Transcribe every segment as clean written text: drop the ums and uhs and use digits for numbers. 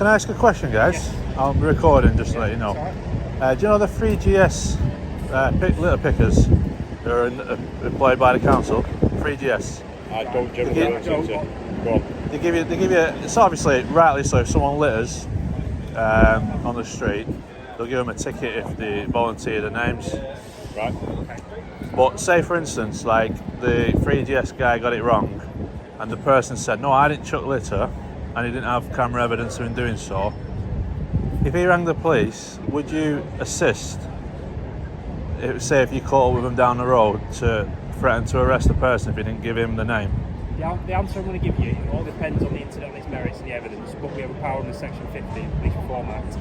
Can I ask a question, guys? Yes. I'm recording, just to let you know. Right. Do you know the 3GS litter pickers who are employed by the council? 3GS. I don't generally work into. Go on. They give you. It's obviously rightly so. If someone litters on the street, they'll give them a ticket if they volunteer their names. Right. But say, for instance, like the 3GS guy got it wrong, and the person said, "No, I didn't chuck litter," and he didn't have camera evidence of him doing so. If he rang the police, would you assist? Say if you caught up with him down the road to threaten to arrest the person if you didn't give him the name? The answer I'm going to give you, it all depends on the incident, its merits and the evidence, but we have a power under Section 50 of the Police Reform Act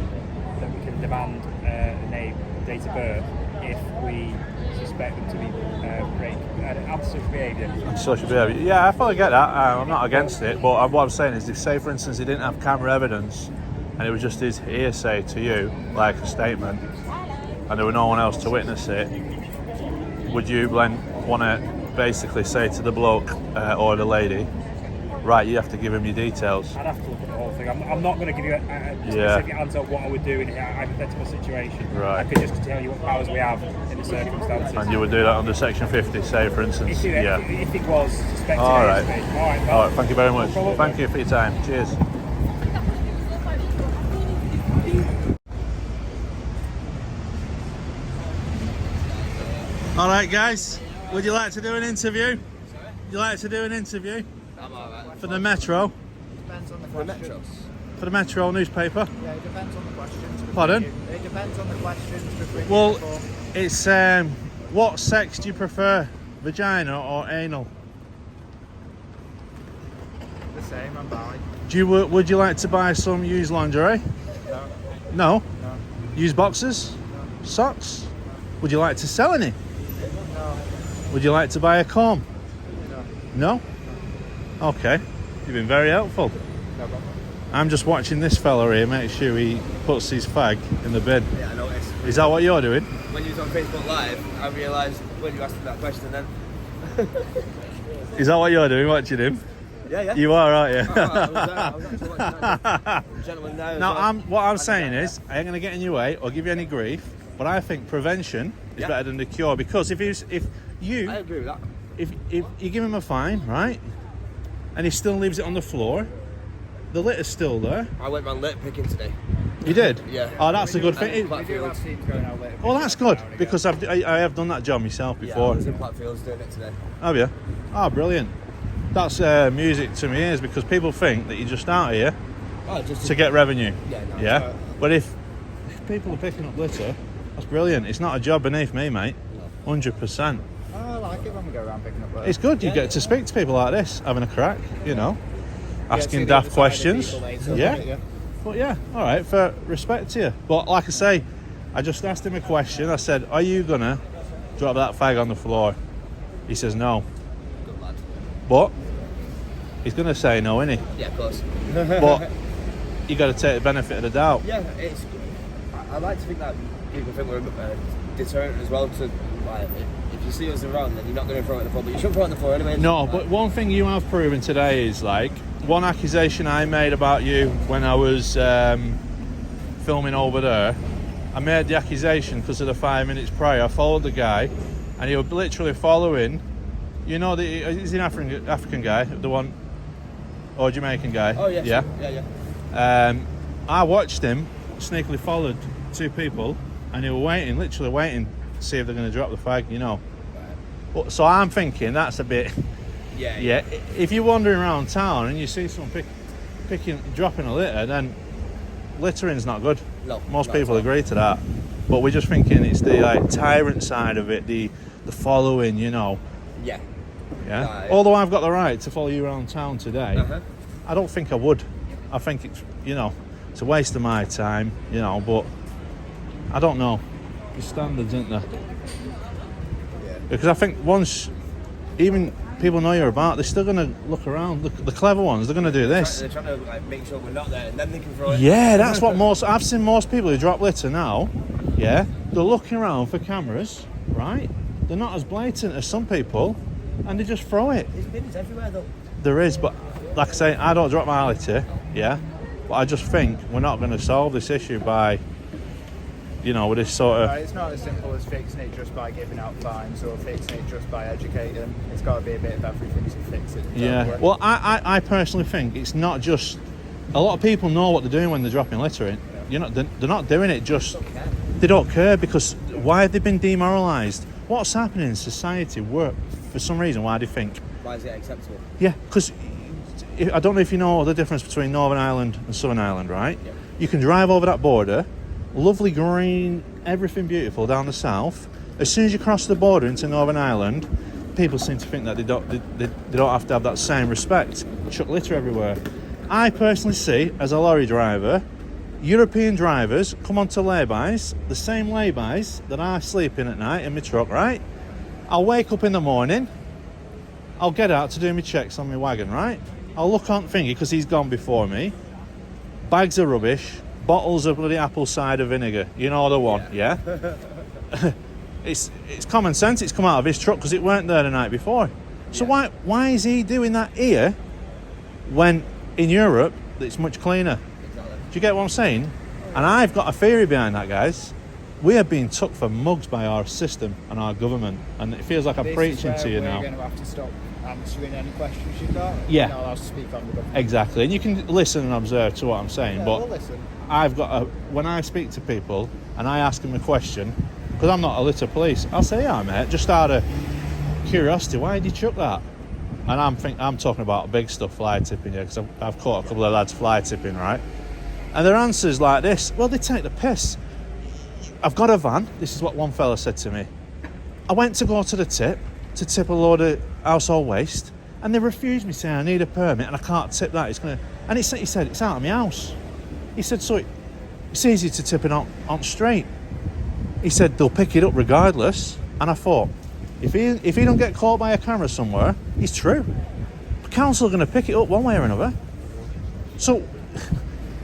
that we can demand a name, date of birth, if we suspect them to be antisocial behaviour. Antisocial behaviour. Yeah, I fully get that. I'm not against it, but what I'm saying is if, say, for instance, he didn't have camera evidence and it was just his hearsay to you, like a statement, and there were no one else to witness it, would you then want to basically say to the bloke or the lady, right, you have to give him your details? I'd have to look at the whole thing. I'm not going to give you a specific answer of what I would do in a hypothetical situation. Right. I could just tell you what powers we have in the circumstances. And you would do that under Section 50, say, for instance? If it was suspected. All right. All All right, thank you very much. No problem. Thank you for your time. Cheers. All right, guys. Would you like to do an interview? Would you like to do an interview? I'm alright. For the Metro? Depends on the questions. For the Metro newspaper? Yeah, it depends on the questions. Pardon? It depends on the questions between Well, you and it's what sex do you prefer, vagina or anal? the same. I'm bi. Would you like to buy some used lingerie? No. No. No. Used boxes? Socks? Would you like to sell any? No. Would you like to buy a comb? No. No? Okay. You've been very helpful. No problem. I'm just watching this fella here make sure he puts his fag in the bin. Yeah, I noticed. Is that what you're doing? When you was on Facebook Live, I realised when you asked me that question then. Is that what you're doing, watching him? Yeah. You are, aren't you? Oh, I was actually watching that. Gentleman there as Now, well. what I'm saying is, I ain't going to get in your way or give you any grief, but I think prevention is better than the cure, because if I agree with that. if you give him a fine, right, and he still leaves it on the floor, the litter's still there. I went round litter picking today. You did? Yeah. Oh, that's a good thing. We do have teams going out later. Well, that's good, because I have done that job myself Yeah, I before. was in Platfields doing it today. Have you? Oh, brilliant. That's music to my ears, because people think that you're just out here Oh, just to get revenue. Yeah, no. Yeah? But if people are picking up litter, that's brilliant. It's not a job beneath me, mate. 100%. Oh, I like it when we go around picking up. It's good. You get to speak to people like this, having a crack, you know, asking daft questions. Yeah. But yeah, all right, for respect to you. But like I say, I just asked him a question. I said, are you going to drop that fag on the floor? He says no. Good lad. But he's going to say no, isn't he? Yeah, of course. But you got to take the benefit of the doubt. Yeah, I like to think that people think we're deterrent as well to, like, if you see us around, then you're not going to throw it on the floor, but you shouldn't throw it on the floor anyway. No, Like, but one thing you have proven today is, like, one accusation I made about you when I was filming over there, I made the accusation because of the 5 minutes prior. I followed the guy, and he was literally following, you know, he's an African guy, the one, or Jamaican guy. Oh, yeah. Yeah. Yeah. I watched him sneakily followed two people, and he was literally waiting to see if they're going to drop the fag, you know. But, so I'm thinking that's a bit... Yeah, if you're wandering around town and you see someone dropping a litter, then littering's not good. No, Most not people at all. agree to that. But we're just thinking it's the tyrant side of it, the following, you know. Yeah. Yeah. Right. Although I've got the right to follow you around town today, Uh-huh. I don't think I would. I think it's, you know, it's a waste of my time, you know. But I don't know. There's standards, isn't there? Yeah. Because I think once even people know you're about, they're still going to look around. The clever ones, they're going to do this. They're trying to like make sure we're not there, and then they can throw it. Yeah, that's what I've seen most people who drop litter now. Yeah, they're looking around for cameras, right? They're not as blatant as some people, and they just throw it. There's bins everywhere though. There is, but like I say, I don't drop my litter. Yeah, But I just think we're not going to solve this issue by, you know, with this sort of... It's not as simple as fixing it just by giving out fines or fixing it just by educating. It's got to be a bit of everything to fix it. Yeah, well, I personally think it's not just... A lot of people know what they're doing when they're dropping litter in. They're not doing it just... They don't care, because why have they been demoralised? What's happening in society for some reason, why do you think? Why is it acceptable? Yeah, because I don't know if you know the difference between Northern Ireland and Southern Ireland, right? Yeah. You can drive over that border, lovely green, everything beautiful down the south. As soon as you cross the border into Northern Ireland, people seem to think that they don't have to have that same respect. Chuck litter everywhere. I personally see, as a lorry driver, European drivers come onto laybys, the same laybys that I sleep in at night in my truck, right? I'll wake up in the morning, I'll get out to do my checks on my wagon, right? I'll look on thingy, because he's gone before me. Bags of rubbish, bottles of bloody apple cider vinegar. You know the one, yeah? It's common sense it's come out of his truck because it weren't there the night before. So why is he doing that here when in Europe it's much cleaner? Exactly. Do you get what I'm saying? And I've got a theory behind that, guys. We are being took for mugs by our system and our government, and it feels like I'm preaching to you now. We're going to have to stop answering any questions you've got. Yeah. You're not allowed to speak on the government. Exactly, and you can listen and observe to what I'm saying, Yeah, but we'll listen. when I speak to people and I ask them a question, because I'm not a litter police, I'll say, yeah, mate, just out of curiosity, why did you chuck that? And I'm talking about big stuff, fly tipping, yeah, because I've caught a couple of lads fly tipping, right? And their answer's like this: well, they take the piss. I've got a van. This is what one fella said to me. I went to go to the tip to tip a load of household waste, and they refused me, saying I need a permit and I can't tip that. And he said it's out of my house. He said, so it's easy to tip it on street. He said they'll pick it up regardless. And I thought, if he don't get caught by a camera somewhere, it's true. The council are going to pick it up one way or another. So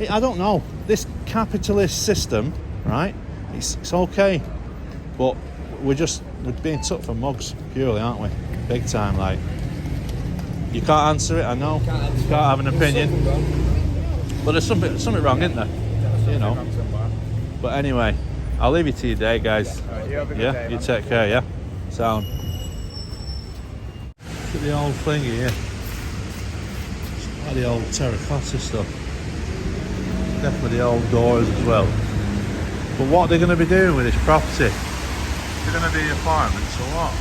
I don't know. This capitalist system, right? It's okay, but we're being took for mugs purely, aren't we? Big time, like. You can't answer it, I know. You can't have an opinion. But there's something wrong, isn't there? You know. But anyway, I'll leave you to your day, guys. Right, you have a good Yeah, day, you man. take care, yeah? Sound. Look at the old thing here. It's like the old terracotta stuff. Definitely the old doors as well. But what they're going to be doing with this property? They're going to be apartments or what?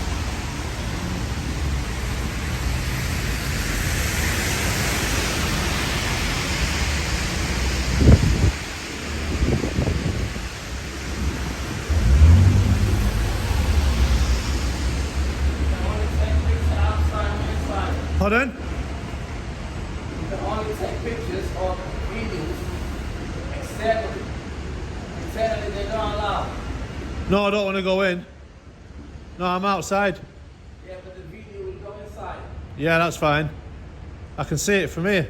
Pardon? You can only take pictures or videos externally. Internally, they don't allow. No, I don't want to go in. No, I'm outside. Yeah, but the video will go inside. Yeah, that's fine. I can see it from here.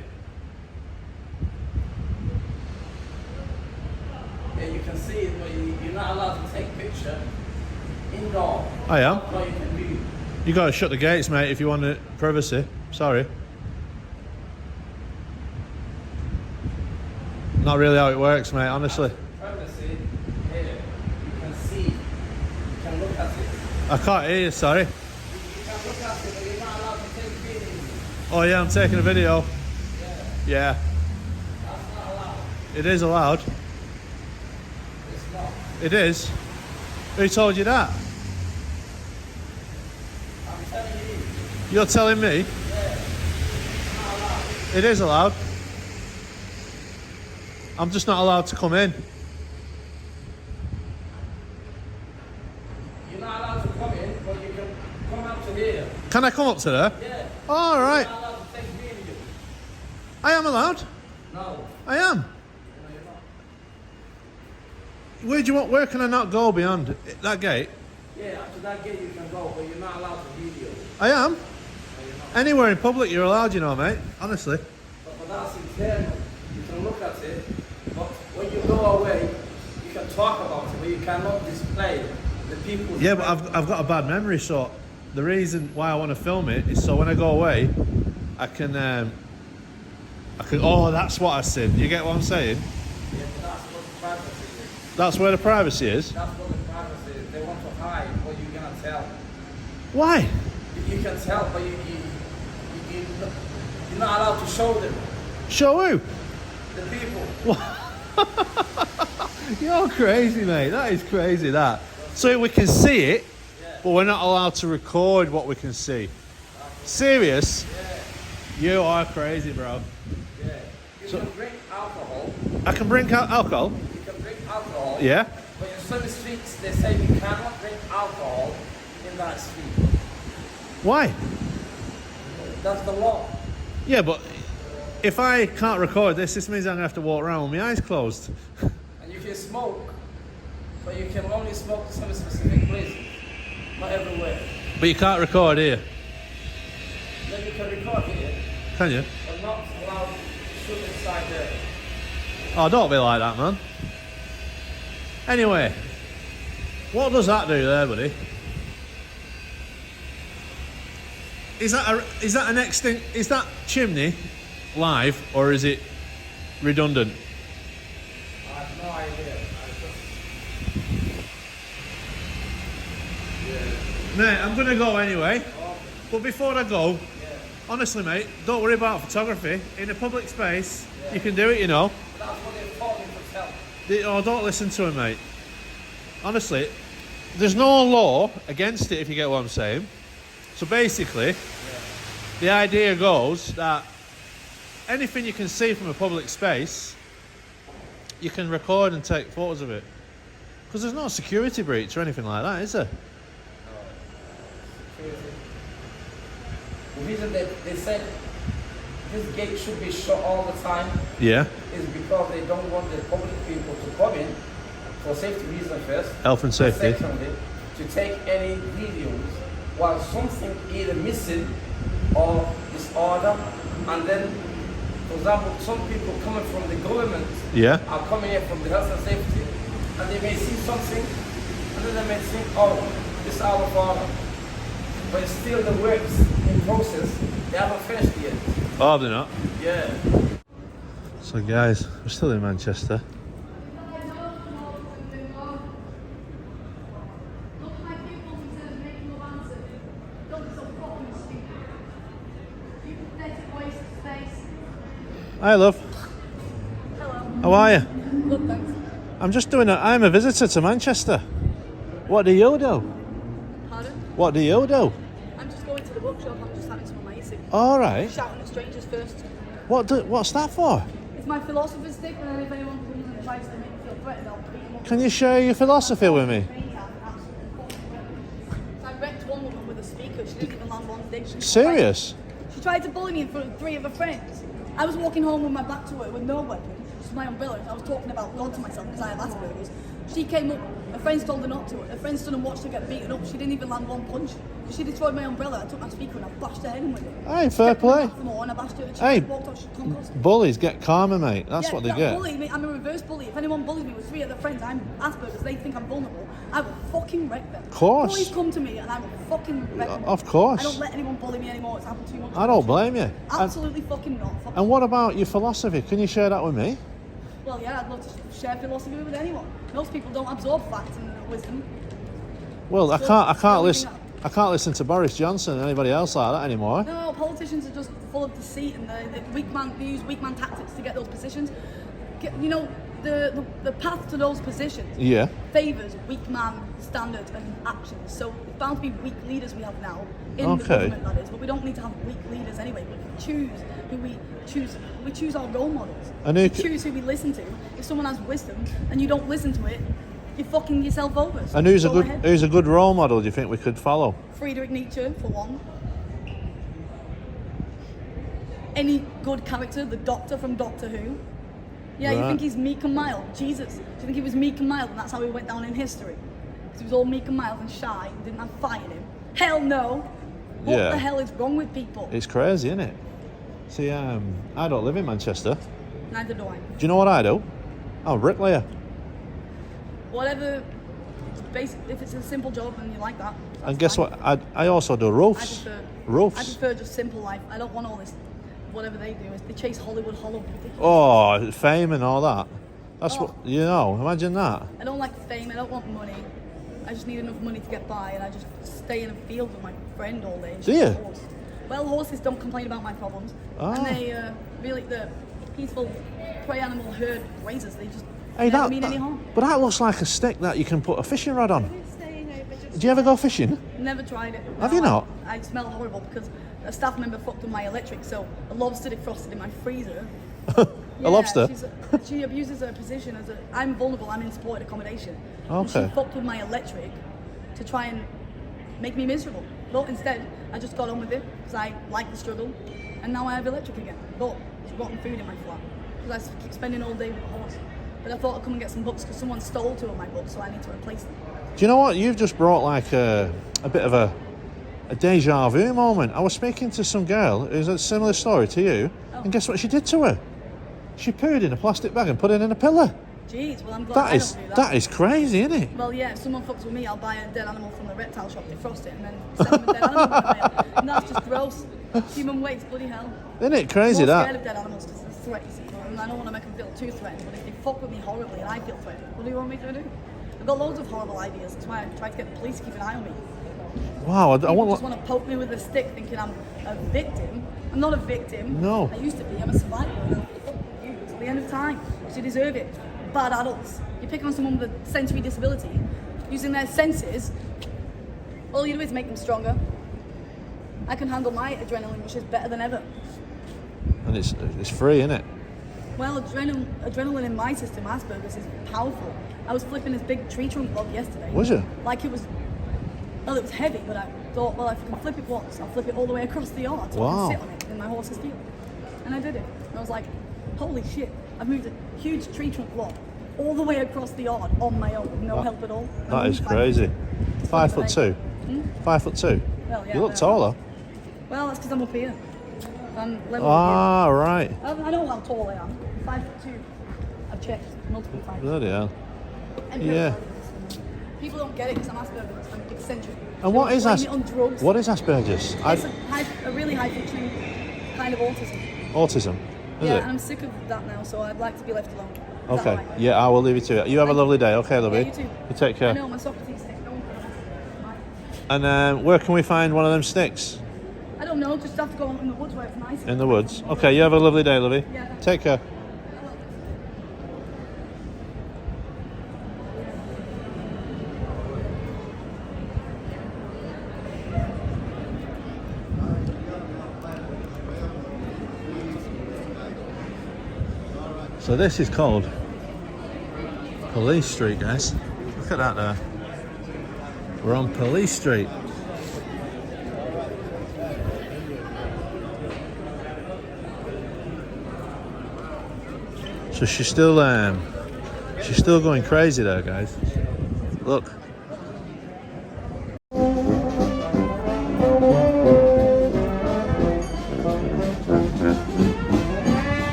Yeah, you can see it, but you're not allowed to take picture indoor. I am. Outdoor you can do. You got to shut the gates, mate, if you want privacy. Sorry. Not really how it works, mate, honestly. Privacy, here, you can see, you can look at it. I can't hear you, sorry. You can look at it, but you're not allowed to take videos. Oh yeah, I'm taking a video. Yeah, Yeah, that's not allowed. it is allowed. It's not. It is. Who told you that? I'm telling you, You're telling me? yeah, it's not allowed. It is allowed. I'm just not allowed to come in. You're not allowed to come in, but you can come up to here. Can I come up to there? Yeah. All right. You're not allowed to take video. I am allowed. No. I am. No, you're not. Where can I not go beyond that gate? Yeah, after that gate you can go, but you're not allowed to video. I am. Anywhere in public you're allowed, you know, mate. Honestly. But that's internal. You can look at it, but when you go away, you can talk about it, but you cannot display the people. Yeah, but I've got a bad memory, so the reason why I want to film it is so when I go away, I can Oh, that's what I said. You get what I'm saying? Yeah, but that's what the privacy is. That's where the privacy is. That's what the privacy is. They want to hide what you cannot tell. Why? You can tell, but you're not allowed to show them. Show who? The people. You're crazy, mate. That is crazy, that. So we can see it, but we're not allowed to record what we can see. Serious? Yeah. You are crazy, bro. Yeah. You can drink alcohol. I can drink alcohol? You can drink alcohol. Yeah. But in some streets, they say you cannot drink alcohol in that street. Why? That's the law. Yeah, but if I can't record this means I'm going to have to walk around with my eyes closed. And you can smoke, but you can only smoke in some specific places, not everywhere. But you can't record here, Then you can record here, can you? but not allowed to shoot inside there. Oh, don't be like that, man. Anyway, what does that do there, buddy? Is that an extinct? Is that chimney live or is it redundant? I have no idea. Mate, I'm gonna go anyway. But before I go, honestly, mate, don't worry about photography. In a public space, you can do it, you know. That's what they told me to tell. Oh, don't listen to him, mate. Honestly, there's no law against it, if you get what I'm saying. So basically, the idea goes that anything you can see from a public space, you can record and take photos of it. Because there's no security breach or anything like that, is there? The reason they said this gate should be shut all the time Yeah. is because they don't want the public people to come in for safety reasons first. Health and safety. Secondly, to take any videos while something either missing or disorder. And then, for example, some people coming from the government Yeah. are coming here from the health and safety, and they may see something, and then they may think, oh, this is our father. But it's still the works in process. They haven't finished yet. Oh, they're not. Yeah. So guys, we're still in Manchester. Hi, love. Hello. How are you? Good, thanks. I'm a visitor to Manchester. What do you do? Pardon? What do you do? I'm just going to the bookshop. I'm just having some of my easy. All right. Shouting at strangers first. What's that for? It's my philosopher's stick, and then if anyone comes and tries to make me feel threatened, I'll beat them up. Can you share your philosophy with me? So I wrecked one woman with a speaker. She didn't even land one thing. Serious? She tried to bully me in front of 3 of her friends. I was walking home with my back to her with no weapon, just my umbrella, and I was talking about God to myself because I have Asperger's. She came up, her friends told her not to. Her friends stood and watched her get beaten up. She didn't even land one punch. She destroyed my umbrella. I took my speaker and I bashed her head in with it. Hey, fair play. And I bashed her. She Hey. walked off, she concussed. Bullies get karma, mate. That's what they that get. Bully, I'm a reverse bully. If anyone bullies me with 3 other friends, I'm Asperger's, they think I'm vulnerable, I will fucking wreck them. Of course. Bullies come to me and I will fucking wreck them. Of course. I don't let anyone bully me anymore. It's happened too much. I don't blame you. Absolutely fucking not. And what about your philosophy? Can you share that with me? Well, yeah, I'd love to share philosophy with anyone. Most people don't absorb facts and wisdom. Well, I So, can't so listen. moving I can't listen to Boris Johnson and anybody else like that anymore. No, politicians are just full of deceit and they use weak man tactics to get those positions. You know, the path to those positions Yeah. favours weak man standards and actions. So it's bound to be weak leaders we have now in the Okay. government, that is. But we don't need to have weak leaders anyway. We choose who we choose. We choose our role models. And who We c- choose who we listen to. If someone has wisdom and you don't listen to it, you're fucking yourself over. So And who's go ahead. who's a good role model? Do you think we could follow? Friedrich Nietzsche, for one. Any good character, the Doctor from Doctor Who. Yeah, you Right. think he's meek and mild? Jesus, do you think he was meek and mild and that's how he went down in history? Because he was all meek and mild and shy and didn't have fire in him? Hell no! What Yeah. the hell is wrong with people? It's crazy, isn't it? See, I don't live in Manchester. Neither do I. Do you know what I do? I'm a bricklayer. Whatever, if it's a simple job and you like that. And that's guess fine. what? I also do roofs. I prefer Roofs. just simple life. I don't want all this whatever they do is they chase Hollywood hollow. Ridiculous. Oh, fame and all that. That's Oh. what, you know, imagine that. I don't like fame. I don't want money. I just need enough money to get by, and I just stay in a field with my friend all day. And Do shoot you? a horse. Well, horses don't complain about my problems, and they really the peaceful prey animal herd grazers. They just Hey, never mean any harm. but that looks like a stick that you can put a fishing rod on. Do you ever go fishing? Never tried it. Have No, you not? I smell horrible because a staff member fucked with my electric, so a lobster defrosted in my freezer. A lobster? She abuses her position as a. I'm vulnerable. I'm in supported accommodation. And Okay. she fucked with my electric to try and make me miserable. But instead, I just got on with it because I like the struggle, and now I have electric again. But there's rotten food in my flat because I keep spending all day with the horse. But I thought I'd come and get some books because someone stole 2 of my books, so I need to replace them. Do you know what? You've just brought like a bit of a deja vu moment. I was speaking to some girl who's a similar story to you, and guess what she did to her? She pooed in a plastic bag and put it in a pillar. Jeez, well I'm glad That I is don't do that. that is crazy, isn't it? Well, yeah, if someone fucks with me, I'll buy a dead animal from the reptile shop, defrost it, and then send them a dead animal. And that's just gross. Human waste, bloody hell. Isn't it crazy I'm more that? scared of dead animals because it's threats, and I don't want to make them feel too threatened. But if they fuck with me horribly and I feel threatened, what do you want me to do? I've got loads of horrible ideas. That's why I tried to get the police to keep an eye on me. Wow, I People want. just want to poke me with a stick, thinking I'm a victim. I'm not a victim. No. I used to be. I'm a survivor. And I'll fuck with you till the end of time. You deserve it. Bad adults. You pick on someone with a sensory disability, using their senses. All you do is make them stronger. I can handle my adrenaline, which is better than ever. And it's free, isn't it? Well, adrenaline in my system, Asperger's, is powerful. I was flipping this big tree trunk log yesterday. Was you? Like it was, well, it was heavy, but I thought, well, if I can flip it once, I'll flip it all the way across the yard so I Wow. can sit on it in my horse's field. And I did it. And I was like, holy shit, I've moved a huge tree trunk log all the way across the yard on my own with no help at all. That is crazy. 5'2". 5'2". Well, yeah, You look but- taller. Well, that's because I'm up here. I'm level Ah, right. here. I know how tall I am. 5'2". I've checked multiple times. Bloody hell. And Yeah. People don't get it because I'm Asperger's. I'm eccentric. And what They is blame As- it on drugs. What is Asperger's? It's a really high functioning kind of autism. Autism. Is Yeah, it? and I'm sick of that now, so I'd like to be left alone. Is that Okay. all right? Yeah, I will leave you to it. You have a Thank lovely you. day. Okay, lovely. Yeah, you too. You take I care. know, my Socrates stick. No one And where can we find one of them sticks? I don't know, just have to go out in the woods where it's nice. In the woods. Okay, you have a lovely day, lovey. Yeah. Take care. So this is called Police Street, guys. Look at that there. We're on Police Street. So she's still going crazy there, guys. Look.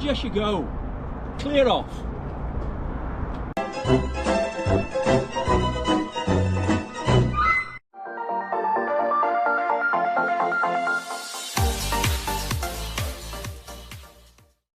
suggest you go. Clear off.